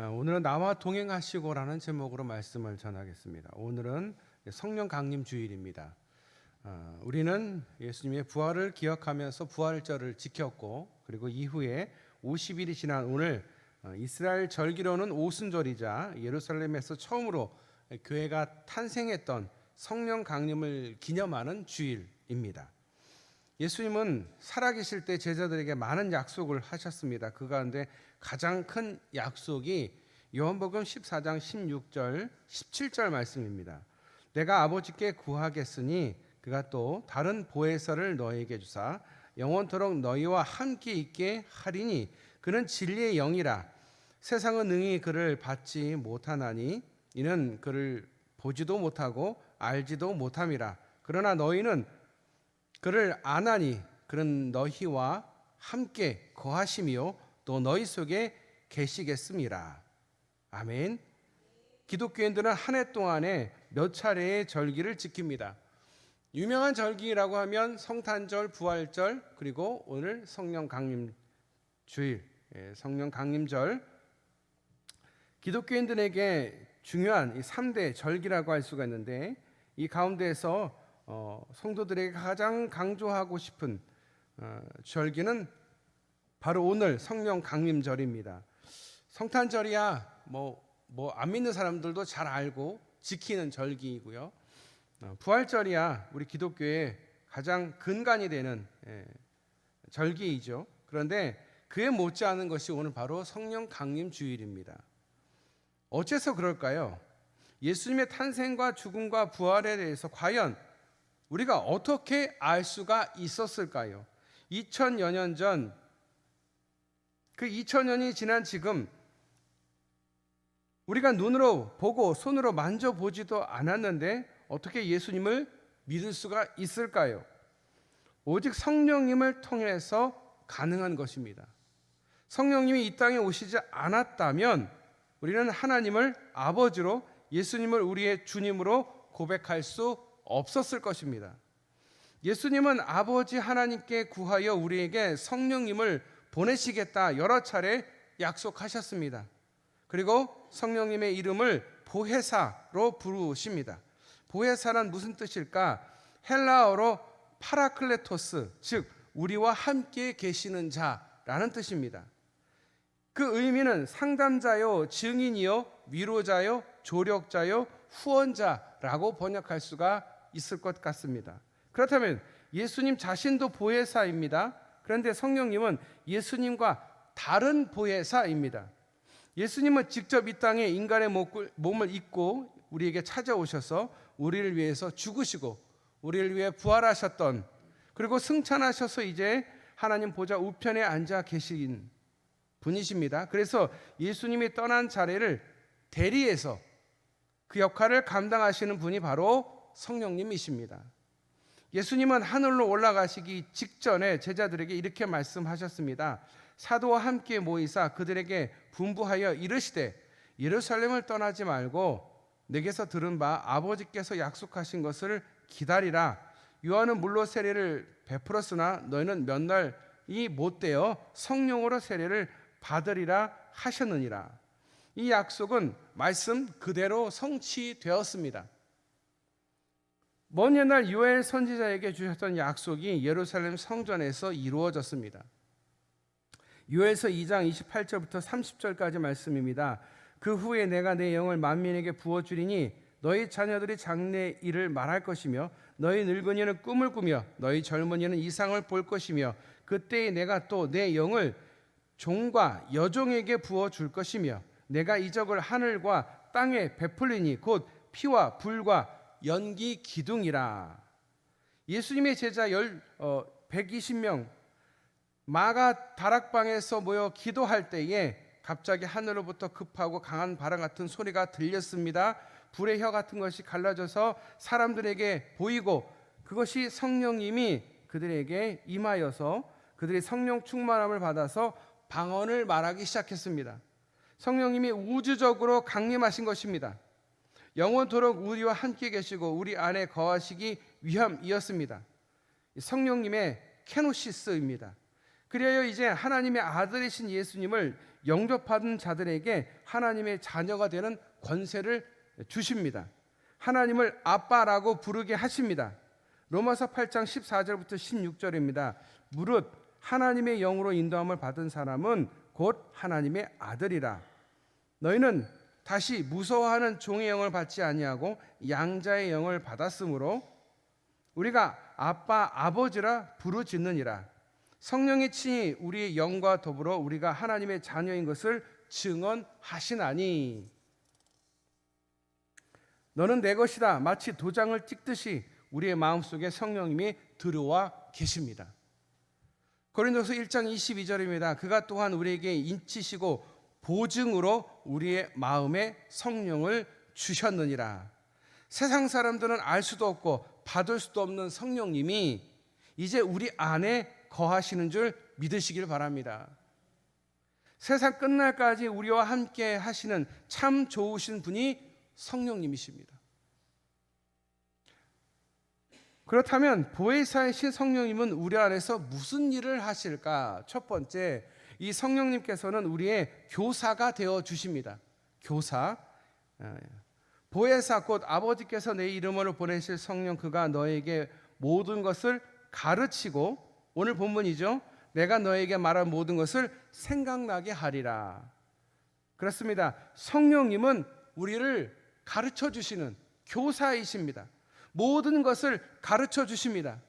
오늘은 나와 동행하시고라는 제목으로 말씀을 전하겠습니다. 오늘은 성령 강림 주일입니다. 우리는 예수님의 부활을 기억하면서 부활절을 지켰고, 그리고 이후에 50일이 지난 오늘 이스라엘 절기로는 오순절이자 예루살렘에서 처음으로 교회가 탄생했던 성령 강림을 기념하는 주일입니다. 예수님은 살아계실 때 제자들에게 많은 약속을 하셨습니다. 그 가운데 가장 큰 약속이 요한복음 14장 16절 17절 말씀입니다. 내가 아버지께 구하겠으니 그가 또 다른 보혜사를 너희에게 주사 영원토록 너희와 함께 있게 하리니 그는 진리의 영이라. 세상은 능히 그를 받지 못하나니 이는 그를 보지도 못하고 알지도 못함이라. 그러나 너희는 그를 아나니 그는 너희와 함께 거하시며 또 너희 속에 계시겠습니다. 아멘. 기독교인들은 한 해 동안에 몇 차례의 절기를 지킵니다. 유명한 절기라고 하면 성탄절, 부활절, 그리고 오늘 성령 강림 주일, 성령 강림절. 기독교인들에게 중요한 이 3대 절기라고 할 수가 있는데, 이 가운데에서 성도들에게 가장 강조하고 싶은 절기는 바로 오늘 성령 강림절입니다. 성탄절이야 안 믿는 사람들도 잘 알고 지키는 절기이고요. 부활절이야 우리 기독교의 가장 근간이 되는 절기이죠. 그런데 그에 못지않은 것이 오늘 바로 성령 강림 주일입니다. 어째서 그럴까요? 예수님의 탄생과 죽음과 부활에 대해서 과연 우리가 어떻게 알 수가 있었을까요? 2000여 년 전, 그 2000년이 지난 지금 우리가 눈으로 보고 손으로 만져보지도 않았는데 어떻게 예수님을 믿을 수가 있을까요? 오직 성령님을 통해서 가능한 것입니다. 성령님이 이 땅에 오시지 않았다면 우리는 하나님을 아버지로, 예수님을 우리의 주님으로 고백할 수 없었을 것입니다. 예수님은 아버지 하나님께 구하여 우리에게 성령님을 보내시겠다 여러 차례 약속하셨습니다. 그리고 성령님의 이름을 보혜사로 부르십니다. 보혜사란 무슨 뜻일까? 헬라어로 파라클레토스, 즉 우리와 함께 계시는 자라는 뜻입니다. 그 의미는 상담자요, 증인이요, 위로자요, 조력자요, 후원자라고 번역할 수가 있을 것 같습니다. 그렇다면 예수님 자신도 보혜사입니다. 그런데 성령님은 예수님과 다른 보혜사입니다. 예수님은 직접 이 땅에 인간의 몸을 입고 우리에게 찾아오셔서 우리를 위해서 죽으시고 우리를 위해 부활하셨던, 그리고 승천하셔서 이제 하나님 보좌 우편에 앉아 계신 분이십니다. 그래서 예수님이 떠난 자리를 대리해서 그 역할을 감당하시는 분이 바로 성령님이십니다. 예수님은 하늘로 올라가시기 직전에 제자들에게 이렇게 말씀하셨습니다. 사도와 함께 모이사 그들에게 분부하여 이르시되 예루살렘을 떠나지 말고 내게서 들은 바 아버지께서 약속하신 것을 기다리라. 요한은 물로 세례를 베풀었으나 너희는 몇 날이 못되어 성령으로 세례를 받으리라 하셨느니라. 이 약속은 말씀 그대로 성취되었습니다. 먼 옛날 요엘 선지자에게 주셨던 약속이 예루살렘 성전에서 이루어졌습니다. 요엘서 2장 28절부터 30절까지 말씀입니다. 그 후에 내가 내 영을 만민에게 부어주리니 너희 자녀들이 장래 일을 말할 것이며 너희 늙은이는 꿈을 꾸며 너희 젊은이는 이상을 볼 것이며 그때에 내가 또 내 영을 종과 여종에게 부어줄 것이며 내가 이적을 하늘과 땅에 베풀리니 곧 피와 불과 연기 기둥이라. 예수님의 제자 120명 마가 다락방에서 모여 기도할 때에 갑자기 하늘로부터 급하고 강한 바람 같은 소리가 들렸습니다. 불의 혀 같은 것이 갈라져서 사람들에게 보이고 그것이 성령님이 그들에게 임하여서 그들이 성령 충만함을 받아서 방언을 말하기 시작했습니다. 성령님이 우주적으로 강림하신 것입니다. 영원토록 우리와 함께 계시고 우리 안에 거하시기 위함이었습니다. 성령님의 케노시스입니다. 그래야 이제 하나님의 아들이신 예수님을 영접받은 자들에게 하나님의 자녀가 되는 권세를 주십니다. 하나님을 아빠라고 부르게 하십니다. 로마서 8장 14절부터 16절입니다. 무릇 하나님의 영으로 인도함을 받은 사람은 곧 하나님의 아들이라. 너희는 다시 무서워하는 종의 영을 받지 아니하고 양자의 영을 받았으므로 우리가 아빠 아버지라 부르짖느니라. 성령이 친히 우리의 영과 더불어 우리가 하나님의 자녀인 것을 증언하시나니 너는 내 것이다 마치 도장을 찍듯이 우리의 마음속에 성령님이 들어와 계십니다. 고린도서 1장 22절입니다. 그가 또한 우리에게 인치시고 보증으로 우리의 마음에 성령을 주셨느니라. 세상 사람들은 알 수도 없고 받을 수도 없는 성령님이 이제 우리 안에 거하시는 줄 믿으시길 바랍니다. 세상 끝날까지 우리와 함께 하시는 참 좋으신 분이 성령님이십니다. 그렇다면 보혜사이신 성령님은 우리 안에서 무슨 일을 하실까? 첫 번째, 이 성령님께서는 우리의 교사가 되어 주십니다. 교사. 보혜사 곧 아버지께서 내 이름으로 보내실 성령 그가 너에게 모든 것을 가르치고, 오늘 본문이죠. 내가 너에게 말한 모든 것을 생각나게 하리라. 그렇습니다. 성령님은 우리를 가르쳐 주시는 교사이십니다. 모든 것을 가르쳐 주십니다.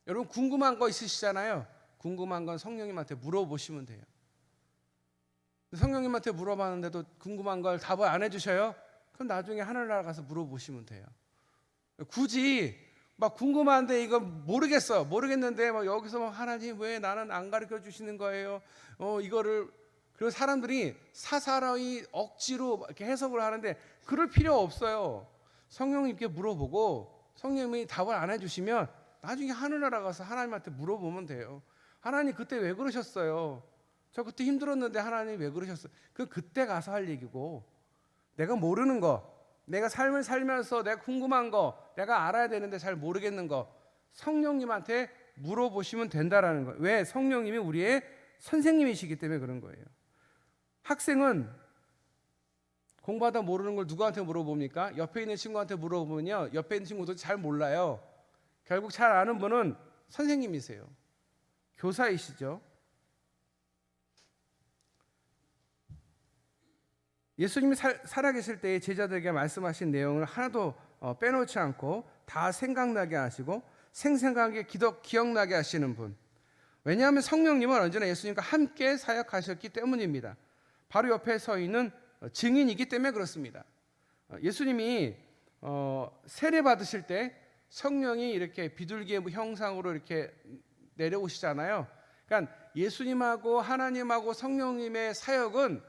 여러분 궁금한 거 있으시잖아요. 궁금한 건 성령님한테 물어보시면 돼요. 성령님한테 물어봤는데도 궁금한 걸 답을 안 해주셔요? 그럼 나중에 하늘나라 가서 물어보시면 돼요. 굳이 막 궁금한데 이거 모르겠는데 막 여기서 막 하나님 왜 나는 안 가르쳐 주시는 거예요? 이거를 그리고 사람들이 사사로이 억지로 이렇게 해석을 하는데 그럴 필요 없어요. 성령님께 물어보고 성령님이 답을 안 해주시면 나중에 하늘나라 가서 하나님한테 물어보면 돼요. 하나님 그때 왜 그러셨어요? 저 그때 힘들었는데 하나님 왜 그러셨어요? 그때 가서 할 얘기고, 내가 모르는 거, 내가 삶을 살면서 내가 궁금한 거, 내가 알아야 되는데 잘 모르겠는 거 성령님한테 물어보시면 된다라는 거예요. 왜? 성령님이 우리의 선생님이시기 때문에 그런 거예요. 학생은 공부하다 모르는 걸 누구한테 물어봅니까? 옆에 있는 친구한테 물어보면요, 옆에 있는 친구도 잘 몰라요. 결국 잘 아는 분은 선생님이세요. 교사이시죠. 예수님이 살아계실 때에 제자들에게 말씀하신 내용을 하나도 빼놓지 않고 다 생각나게 하시고 생생하게 기억나게 하시는 분. 왜냐하면 성령님은 언제나 예수님과 함께 사역하셨기 때문입니다. 바로 옆에 서 있는 증인이기 때문에 그렇습니다. 예수님이 세례 받으실 때 성령이 이렇게 비둘기의 형상으로 이렇게 내려오시잖아요. 그러니까 예수님하고 하나님하고 성령님의 사역은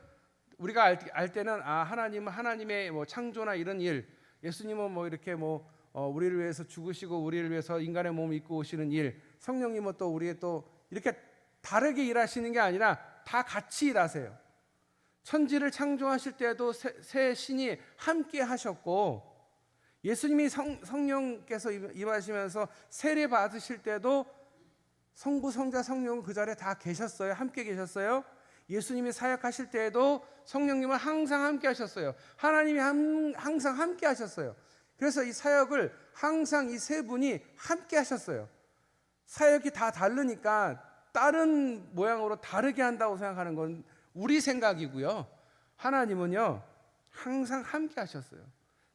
우리가 알 때는 하나님은 하나님의 뭐 창조나 이런 일, 예수님은 뭐 이렇게 우리를 위해서 죽으시고 우리를 위해서 인간의 몸을 입고 오시는 일, 성령님은 또 우리의 또 이렇게 다르게 일하시는 게 아니라 다 같이 일하세요. 천지를 창조하실 때도 새 신이 함께 하셨고, 예수님이 성령께서 임하시면서 세례 받으실 때도 성부, 성자, 성령은 그 자리에 다 계셨어요. 함께 계셨어요. 예수님이 사역하실 때에도 성령님은 항상 함께 하셨어요. 하나님이 항상 함께 하셨어요. 그래서 이 사역을 항상 이 세 분이 함께 하셨어요. 사역이 다 다르니까 다른 모양으로 다르게 한다고 생각하는 건 우리 생각이고요. 하나님은요 항상 함께 하셨어요.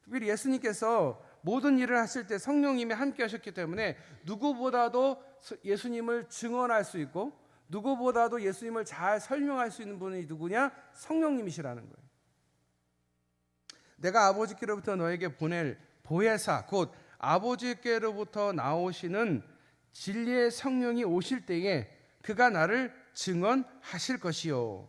특별히 예수님께서 모든 일을 하실 때 성령님이 함께 하셨기 때문에 누구보다도 예수님을 증언할 수 있고 누구보다도 예수님을 잘 설명할 수 있는 분이 누구냐? 성령님이시라는 거예요. 내가 아버지께로부터 너에게 보낼 보혜사 곧 아버지께로부터 나오시는 진리의 성령이 오실 때에 그가 나를 증언하실 것이요.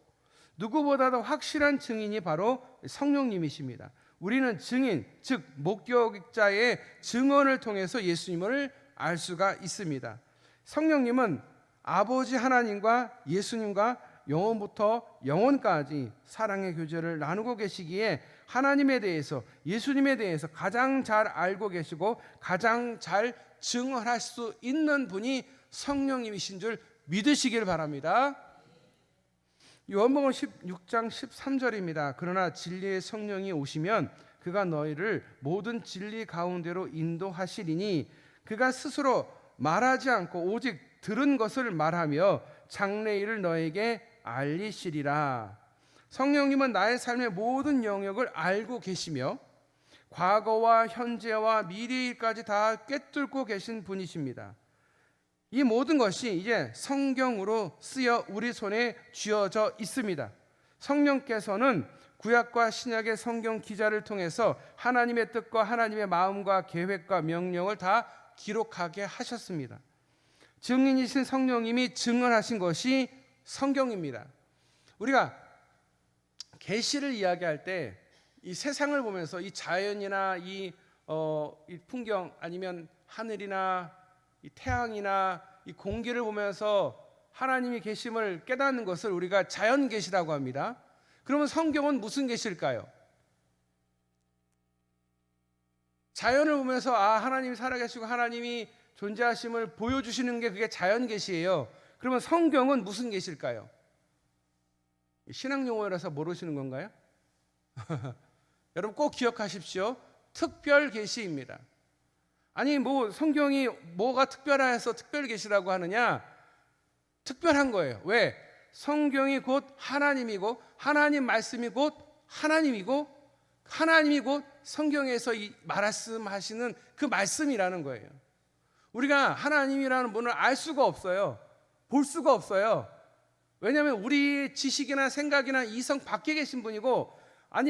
누구보다도 확실한 증인이 바로 성령님이십니다. 우리는 증인, 즉 목격자의 증언을 통해서 예수님을 알 수가 있습니다. 성령님은 아버지 하나님과 예수님과 영원부터 영원까지 사랑의 교제를 나누고 계시기에 하나님에 대해서, 예수님에 대해서 가장 잘 알고 계시고 가장 잘 증언할 수 있는 분이 성령님이신 줄 믿으시길 바랍니다. 요한복음 16장 13절입니다. 그러나 진리의 성령이 오시면 그가 너희를 모든 진리 가운데로 인도하시리니 그가 스스로 말하지 않고 오직 들은 것을 말하며 장래일을 너에게 알리시리라. 성령님은 나의 삶의 모든 영역을 알고 계시며 과거와 현재와 미래일까지 다 꿰뚫고 계신 분이십니다. 이 모든 것이 이제 성경으로 쓰여 우리 손에 쥐어져 있습니다. 성령께서는 구약과 신약의 성경 기자를 통해서 하나님의 뜻과 하나님의 마음과 계획과 명령을 다 기록하게 하셨습니다. 증인이신 성령님이 증언하신 것이 성경입니다. 우리가 계시를 이야기할 때 이 세상을 보면서 이 자연이나 이 풍경 아니면 하늘이나 이 태양이나 이 공기를 보면서 하나님이 계심을 깨닫는 것을 우리가 자연 계시라고 합니다. 그러면 성경은 무슨 계시일까요? 자연을 보면서 하나님이 살아계시고 하나님이 존재하심을 보여주시는 게 그게 자연 계시예요. 그러면 성경은 무슨 계시일까요? 신학 용어라서 모르시는 건가요? 여러분 꼭 기억하십시오. 특별 계시입니다. 아니 성경이 뭐가 특별해서 특별 계시라고 하느냐? 특별한 거예요. 왜? 성경이 곧 하나님이고 하나님 말씀이 곧 하나님이고 하나님이 곧 성경에서 말씀하시는 그 말씀이라는 거예요. 우리가 하나님이라는 분을 알 수가 없어요. 볼 수가 없어요. 왜냐하면 우리 지식이나 생각이나 이성 밖에 계신 분이고,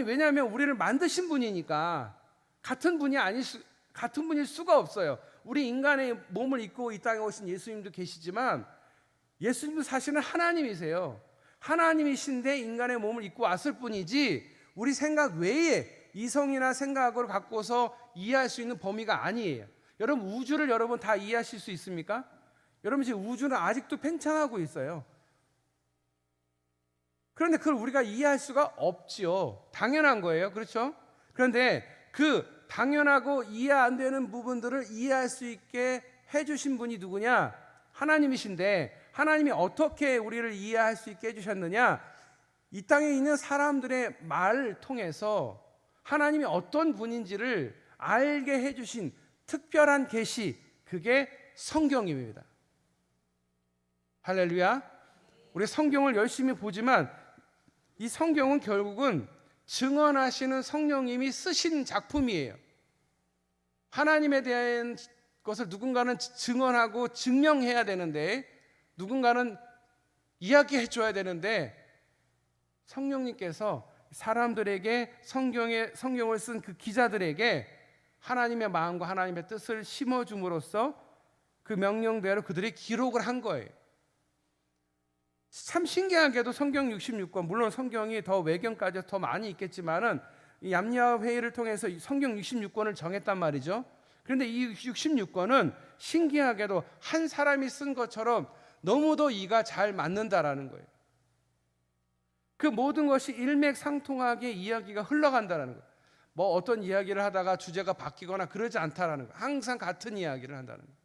왜냐하면 우리를 만드신 분이니까 같은 분일 수가 없어요. 우리 인간의 몸을 입고 이 땅에 오신 예수님도 계시지만 예수님도 사실은 하나님이세요. 하나님이신데 인간의 몸을 입고 왔을 뿐이지 우리 생각 외에 이성이나 생각을 갖고서 이해할 수 있는 범위가 아니에요. 여러분 우주를 여러분 다 이해하실 수 있습니까? 여러분 지금 우주는 아직도 팽창하고 있어요. 그런데 그걸 우리가 이해할 수가 없지요. 당연한 거예요. 그렇죠? 그런데 그 당연하고 이해 안 되는 부분들을 이해할 수 있게 해주신 분이 누구냐? 하나님이신데 하나님이 어떻게 우리를 이해할 수 있게 해주셨느냐? 이 땅에 있는 사람들의 말을 통해서 하나님이 어떤 분인지를 알게 해주신 특별한 계시, 그게 성경입니다. 할렐루야. 우리 성경을 열심히 보지만 이 성경은 결국은 증언하시는 성령님이 쓰신 작품이에요. 하나님에 대한 것을 누군가는 증언하고 증명해야 되는데, 누군가는 이야기해 줘야 되는데, 성령님께서 사람들에게 성경을 쓴 그 기자들에게 하나님의 마음과 하나님의 뜻을 심어줌으로써 그 명령대로 그들이 기록을 한 거예요. 참 신기하게도 성경 66권, 물론 성경이 더 외경까지 더 많이 있겠지만은 이 얌야 회의를 통해서 성경 66권을 정했단 말이죠. 그런데 이 66권은 신기하게도 한 사람이 쓴 것처럼 너무도 이가 잘 맞는다라는 거예요. 그 모든 것이 일맥상통하게 이야기가 흘러간다라는 거예요. 어떤 이야기를 하다가 주제가 바뀌거나 그러지 않다라는 거예요. 항상 같은 이야기를 한다는 거예요.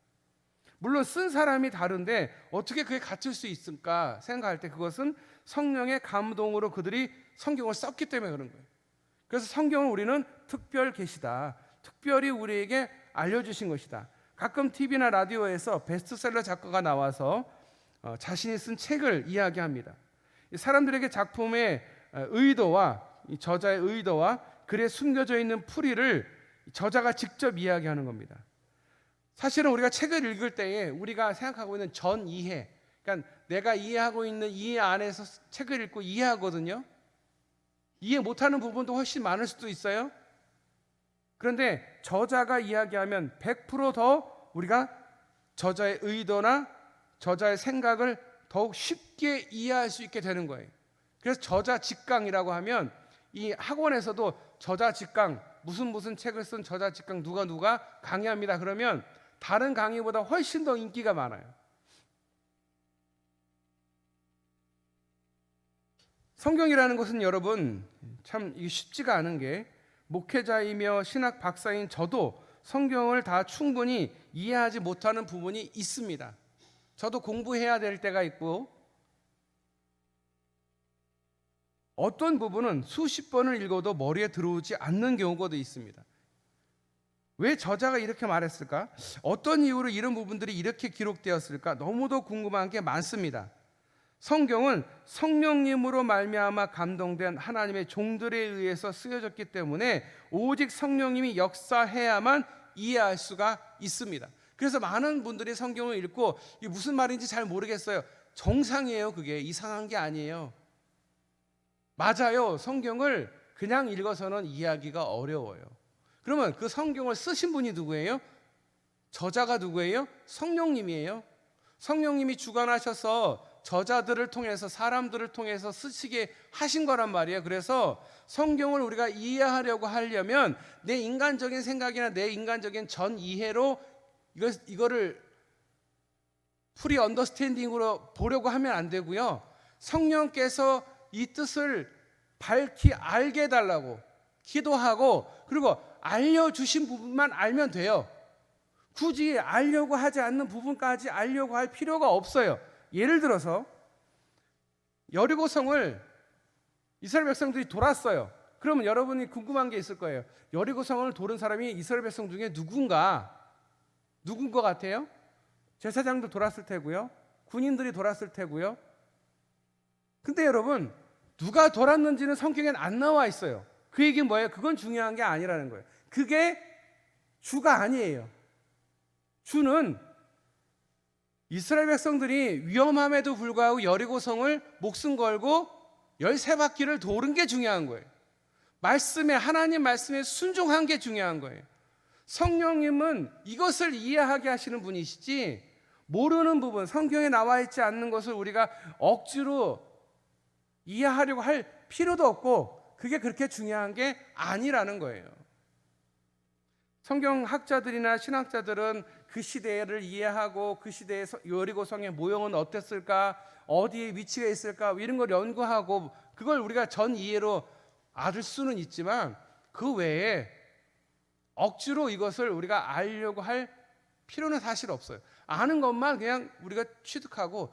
물론 쓴 사람이 다른데 어떻게 그게 같을 수 있을까 생각할 때 그것은 성령의 감동으로 그들이 성경을 썼기 때문에 그런 거예요. 그래서 성경은 우리는 특별 계시다. 특별히 우리에게 알려주신 것이다. 가끔 TV나 라디오에서 베스트셀러 작가가 나와서 자신이 쓴 책을 이야기합니다. 사람들에게 작품의 의도와 저자의 의도와 글에 숨겨져 있는 풀이를 저자가 직접 이야기하는 겁니다. 사실은 우리가 책을 읽을 때에 우리가 생각하고 있는 전 이해, 그러니까 내가 이해하고 있는 이해 안에서 책을 읽고 이해하거든요. 이해 못하는 부분도 훨씬 많을 수도 있어요. 그런데 저자가 이야기하면 100% 우리가 저자의 의도나 저자의 생각을 더욱 쉽게 이해할 수 있게 되는 거예요. 그래서 저자 직강이라고 하면 이 학원에서도 저자 직강, 무슨 책을 쓴 저자 직강 누가 강의합니다. 그러면 다른 강의보다 훨씬 더 인기가 많아요. 성경이라는 것은 여러분 참 쉽지가 않은 게, 목회자이며 신학 박사인 저도 성경을 다 충분히 이해하지 못하는 부분이 있습니다. 저도 공부해야 될 때가 있고, 어떤 부분은 수십 번을 읽어도 머리에 들어오지 않는 경우가 있습니다. 왜 저자가 이렇게 말했을까? 어떤 이유로 이런 부분들이 이렇게 기록되었을까? 너무도 궁금한 게 많습니다. 성경은 성령님으로 말미암아 감동된 하나님의 종들에 의해서 쓰여졌기 때문에 오직 성령님이 역사해야만 이해할 수가 있습니다. 그래서 많은 분들이 성경을 읽고 이게 무슨 말인지 잘 모르겠어요. 정상이에요. 그게 이상한 게 아니에요. 맞아요. 성경을 그냥 읽어서는 이해하기가 어려워요. 그러면 그 성경을 쓰신 분이 누구예요? 저자가 누구예요? 성령님이에요. 성령님이 주관하셔서 저자들을 통해서, 사람들을 통해서 쓰시게 하신 거란 말이에요. 그래서 성경을 우리가 이해하려고 하려면 내 인간적인 생각이나 내 인간적인 전 이해로 이거를 프리 언더스탠딩으로 보려고 하면 안 되고요. 성령께서 이 뜻을 밝히 알게 해달라고 기도하고, 그리고 알려주신 부분만 알면 돼요. 굳이 알려고 하지 않는 부분까지 알려고 할 필요가 없어요. 예를 들어서 여리고성을 이스라엘 백성들이 돌았어요. 그러면 여러분이 궁금한 게 있을 거예요. 여리고성을 도른 사람이 이스라엘 백성 중에 누군 것 같아요? 제사장도 돌았을 테고요. 군인들이 돌았을 테고요. 근데 여러분, 누가 돌았는지는 성경엔 안 나와 있어요. 그 얘기는 뭐예요? 그건 중요한 게 아니라는 거예요. 그게 주가 아니에요. 주는 이스라엘 백성들이 위험함에도 불구하고 여리고성을 목숨 걸고 13바퀴를 도른 게 중요한 거예요. 하나님 말씀에 순종한 게 중요한 거예요. 성령님은 이것을 이해하게 하시는 분이시지, 모르는 부분, 성경에 나와 있지 않는 것을 우리가 억지로 이해하려고 할 필요도 없고, 그게 그렇게 중요한 게 아니라는 거예요. 성경학자들이나 신학자들은 그 시대를 이해하고 그 시대의 여리고성의 모형은 어땠을까, 어디에 위치가 있을까, 이런 걸 연구하고 그걸 우리가 전 이해로 알 수는 있지만, 그 외에 억지로 이것을 우리가 알려고 할 필요는 사실 없어요. 아는 것만 그냥 우리가 취득하고,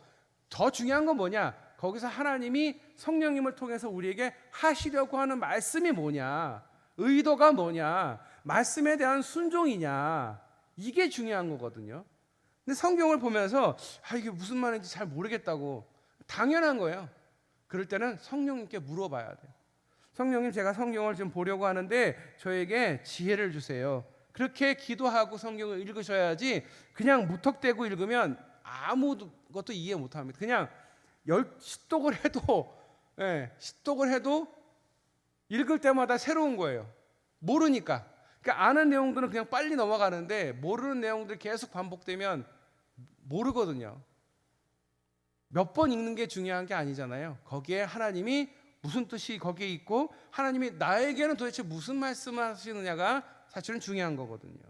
더 중요한 건 뭐냐? 거기서 하나님이 성령님을 통해서 우리에게 하시려고 하는 말씀이 뭐냐, 의도가 뭐냐, 말씀에 대한 순종이냐, 이게 중요한 거거든요. 근데 성경을 보면서 이게 무슨 말인지 잘 모르겠다고, 당연한 거예요. 그럴 때는 성령님께 물어봐야 돼요. 성령님, 제가 성경을 좀 보려고 하는데 저에게 지혜를 주세요. 그렇게 기도하고 성경을 읽으셔야지, 그냥 무턱대고 읽으면 아무것도 이해 못합니다. 그냥 시독을 해도 읽을 때마다 새로운 거예요. 모르니까. 그러니까 아는 내용들은 그냥 빨리 넘어가는데, 모르는 내용들이 계속 반복되면 모르거든요. 몇 번 읽는 게 중요한 게 아니잖아요. 거기에 하나님이 무슨 뜻이 거기에 있고, 하나님이 나에게는 도대체 무슨 말씀을 하시느냐가 사실은 중요한 거거든요.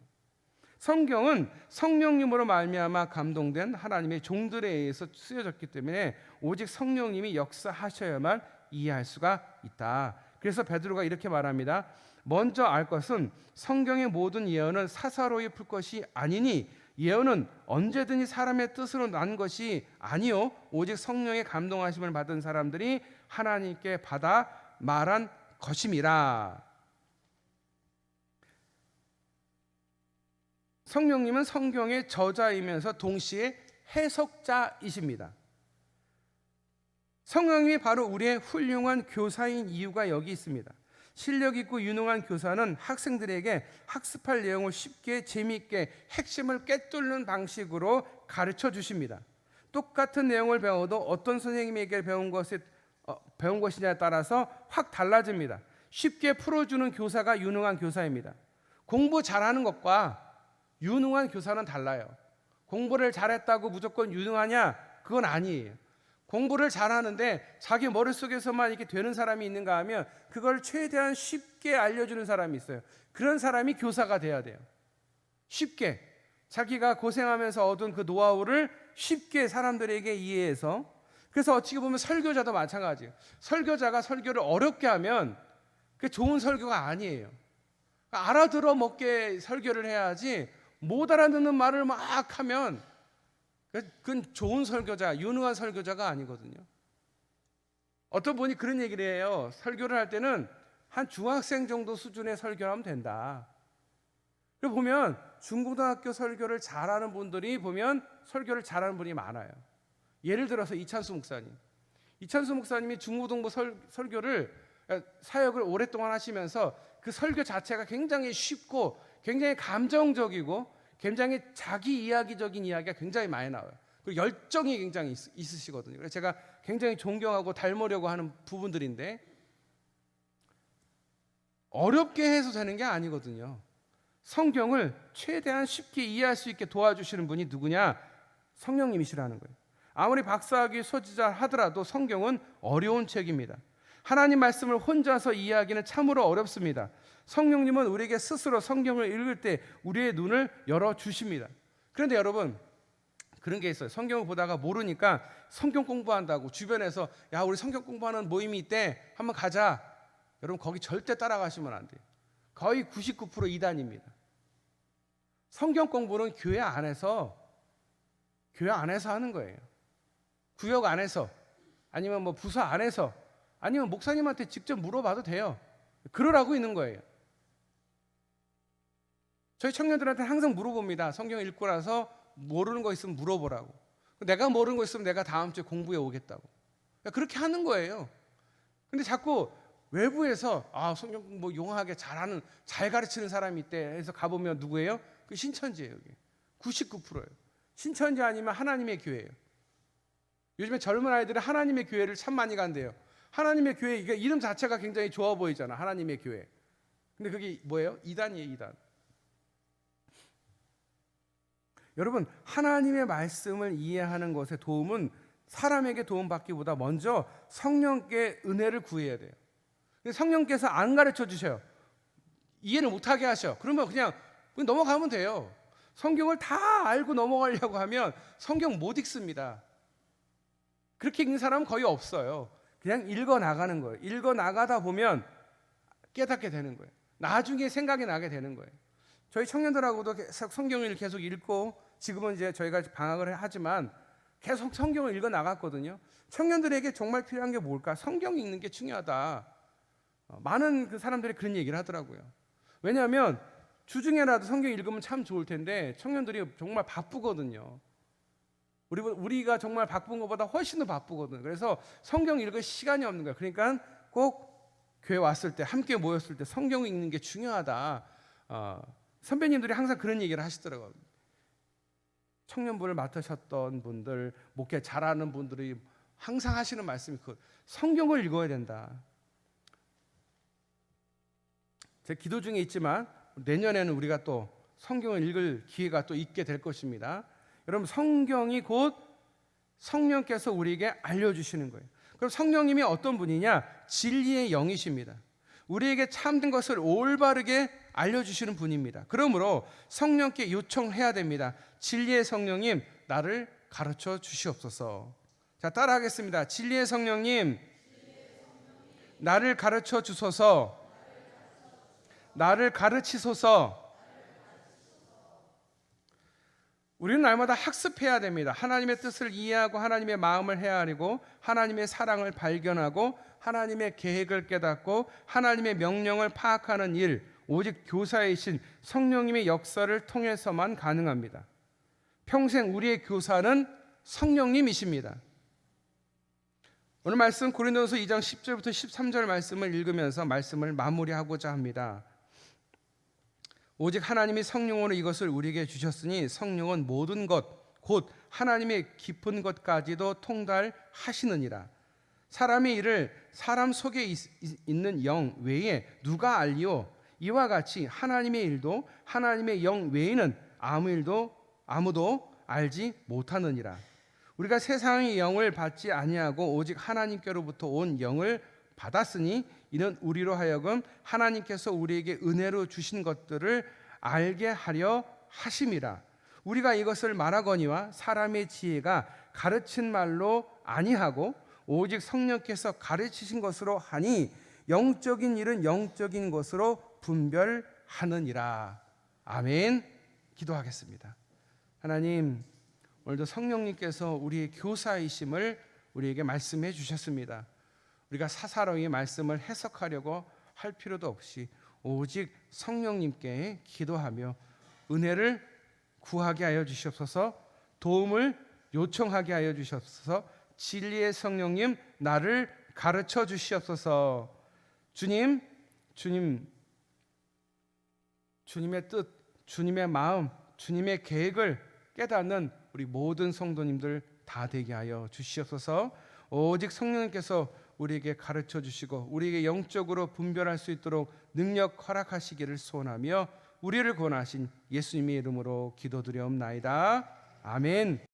성경은 성령님으로 말미암아 감동된 하나님의 종들에 의해서 쓰여졌기 때문에 오직 성령님이 역사하셔야만 이해할 수가 있다. 그래서 베드로가 이렇게 말합니다. 먼저 알 것은 성경의 모든 예언은 사사로이 풀 것이 아니니, 예언은 언제든지 사람의 뜻으로 난 것이 아니요 오직 성령의 감동하심을 받은 사람들이 하나님께 받아 말한 것임이라. 성령님은 성경의 저자이면서 동시에 해석자이십니다. 성령님이 바로 우리의 훌륭한 교사인 이유가 여기 있습니다. 실력 있고 유능한 교사는 학생들에게 학습할 내용을 쉽게 재미있게 핵심을 꿰뚫는 방식으로 가르쳐 주십니다. 똑같은 내용을 배워도 어떤 선생님에게 배운 것이냐에 따라서 확 달라집니다. 쉽게 풀어주는 교사가 유능한 교사입니다. 공부 잘하는 것과 유능한 교사는 달라요. 공부를 잘했다고 무조건 유능하냐? 그건 아니에요. 공부를 잘하는데 자기 머릿속에서만 이렇게 되는 사람이 있는가 하면 그걸 최대한 쉽게 알려주는 사람이 있어요. 그런 사람이 교사가 돼야 돼요. 쉽게 자기가 고생하면서 얻은 그 노하우를 쉽게 사람들에게 이해해서. 그래서 어떻게 보면 설교자도 마찬가지예요. 설교자가 설교를 어렵게 하면 그게 좋은 설교가 아니에요. 알아들어 먹게 설교를 해야지, 못 알아듣는 말을 막 하면 그건 좋은 설교자, 유능한 설교자가 아니거든요. 어떤 분이 그런 얘기를 해요. 설교를 할 때는 한 중학생 정도 수준의 설교를 하면 된다. 그리고 보면 중고등학교 설교를 잘하는 분들이 보면 설교를 잘하는 분이 많아요. 예를 들어서 이찬수 목사님. 이찬수 목사님이 중고등부 설교를 사역을 오랫동안 하시면서 그 설교 자체가 굉장히 쉽고 굉장히 감정적이고 굉장히 자기 이야기적인 이야기가 굉장히 많이 나와요. 그리고 열정이 굉장히 있으시거든요. 그래서 제가 굉장히 존경하고 닮으려고 하는 부분들인데 어렵게 해서 되는 게 아니거든요. 성경을 최대한 쉽게 이해할 수 있게 도와주시는 분이 누구냐? 성령님이시라는 거예요. 아무리 박사학위 소지자 하더라도 성경은 어려운 책입니다. 하나님 말씀을 혼자서 이해하기는 참으로 어렵습니다. 성령님은 우리에게 스스로 성경을 읽을 때 우리의 눈을 열어주십니다. 그런데 여러분, 그런 게 있어요. 성경을 보다가 모르니까 성경 공부한다고 주변에서 야, 우리 성경 공부하는 모임이 있대, 한번 가자. 여러분, 거기 절대 따라가시면 안 돼요. 거의 99% 이단입니다. 성경 공부는 교회 안에서 하는 거예요. 구역 안에서, 아니면 뭐 부서 안에서, 아니면 목사님한테 직접 물어봐도 돼요. 그러라고 있는 거예요. 저희 청년들한테 항상 물어봅니다. 성경 읽고 나서 모르는 거 있으면 물어보라고. 내가 모르는 거 있으면 내가 다음 주에 공부해 오겠다고. 그렇게 하는 거예요. 근데 자꾸 외부에서 성경 공부 용하게 잘하는, 잘 가르치는 사람이 있대 해서 가보면 누구예요? 그 신천지예요. 여기 99%예요. 신천지 아니면 하나님의 교회예요. 요즘에 젊은 아이들이 하나님의 교회를 참 많이 간대요. 하나님의 교회, 이게 이름 자체가 굉장히 좋아 보이잖아. 하나님의 교회. 근데 그게 뭐예요? 이단이에요, 이단. 여러분, 하나님의 말씀을 이해하는 것에 도움은 사람에게 도움받기보다 먼저 성령께 은혜를 구해야 돼요. 성령께서 안 가르쳐 주셔요. 이해를 못하게 하셔. 그러면 그냥 넘어가면 돼요. 성경을 다 알고 넘어가려고 하면 성경 못 읽습니다. 그렇게 읽는 사람은 거의 없어요. 그냥 읽어 나가는 거예요. 읽어 나가다 보면 깨닫게 되는 거예요. 나중에 생각이 나게 되는 거예요. 저희 청년들하고도 성경을 계속 읽고, 지금은 이제 저희가 방학을 하지만 계속 성경을 읽어 나갔거든요. 청년들에게 정말 필요한 게 뭘까? 성경 읽는 게 중요하다. 많은 그 사람들이 그런 얘기를 하더라고요. 왜냐하면 주중에라도 성경 읽으면 참 좋을 텐데 청년들이 정말 바쁘거든요. 우리가 정말 바쁜 것보다 훨씬 더 바쁘거든요. 그래서 성경 읽을 시간이 없는 거예요. 그러니까 꼭 교회 왔을 때, 함께 모였을 때 성경 읽는 게 중요하다. 선배님들이 항상 그런 얘기를 하시더라고요. 청년부를 맡으셨던 분들, 목회 잘하는 분들이 항상 하시는 말씀이 성경을 읽어야 된다. 제 기도 중에 있지만 내년에는 우리가 또 성경을 읽을 기회가 또 있게 될 것입니다. 여러분, 성경이 곧 성령께서 우리에게 알려주시는 거예요. 그럼 성령님이 어떤 분이냐? 진리의 영이십니다. 우리에게 참된 것을 올바르게 알려주시는 분입니다. 그러므로 성령께 요청해야 됩니다. 진리의 성령님, 나를 가르쳐 주시옵소서. 자, 따라하겠습니다. 진리의 성령님, 나를 가르쳐 주소서. 나를 가르치소서. 우리는 날마다 학습해야 됩니다. 하나님의 뜻을 이해하고 하나님의 마음을 헤아리고 하나님의 사랑을 발견하고 하나님의 계획을 깨닫고 하나님의 명령을 파악하는 일, 오직 교사이신 성령님의 역사를 통해서만 가능합니다. 평생 우리의 교사는 성령님이십니다. 오늘 말씀 고린도전서 2장 10절부터 13절 말씀을 읽으면서 말씀을 마무리하고자 합니다. 오직 하나님이 성령으로 이것을 우리에게 주셨으니 성령은 모든 것 곧 하나님의 깊은 것까지도 통달하시느니라. 사람의 일을 사람 속에 있는 영 외에 누가 알리오? 이와 같이 하나님의 일도 하나님의 영 외에는 아무도 알지 못하느니라. 우리가 세상의 영을 받지 아니하고 오직 하나님께로부터 온 영을 받았으니 이는 우리로 하여금 하나님께서 우리에게 은혜로 주신 것들을 알게 하려 하심이라. 우리가 이것을 말하거니와 사람의 지혜가 가르친 말로 아니하고 오직 성령께서 가르치신 것으로 하니 영적인 일은 영적인 것으로 분별하느니라. 아멘. 기도하겠습니다. 하나님, 오늘도 성령님께서 우리의 교사이심을 우리에게 말씀해 주셨습니다. 우리가 사사로이 말씀을 해석하려고 할 필요도 없이 오직 성령님께 기도하며 은혜를 구하게 하여 주시옵소서, 도움을 요청하게 하여 주시옵소서, 진리의 성령님 나를 가르쳐 주시옵소서. 주님의 뜻, 주님의 마음, 주님의 계획을 깨닫는 우리 모든 성도님들 다 되게 하여 주시옵소서. 오직 성령님께서 우리에게 가르쳐 주시고 우리에게 영적으로 분별할 수 있도록 능력 허락하시기를 소원하며 우리를 구원하신 예수님의 이름으로 기도드리옵나이다. 아멘.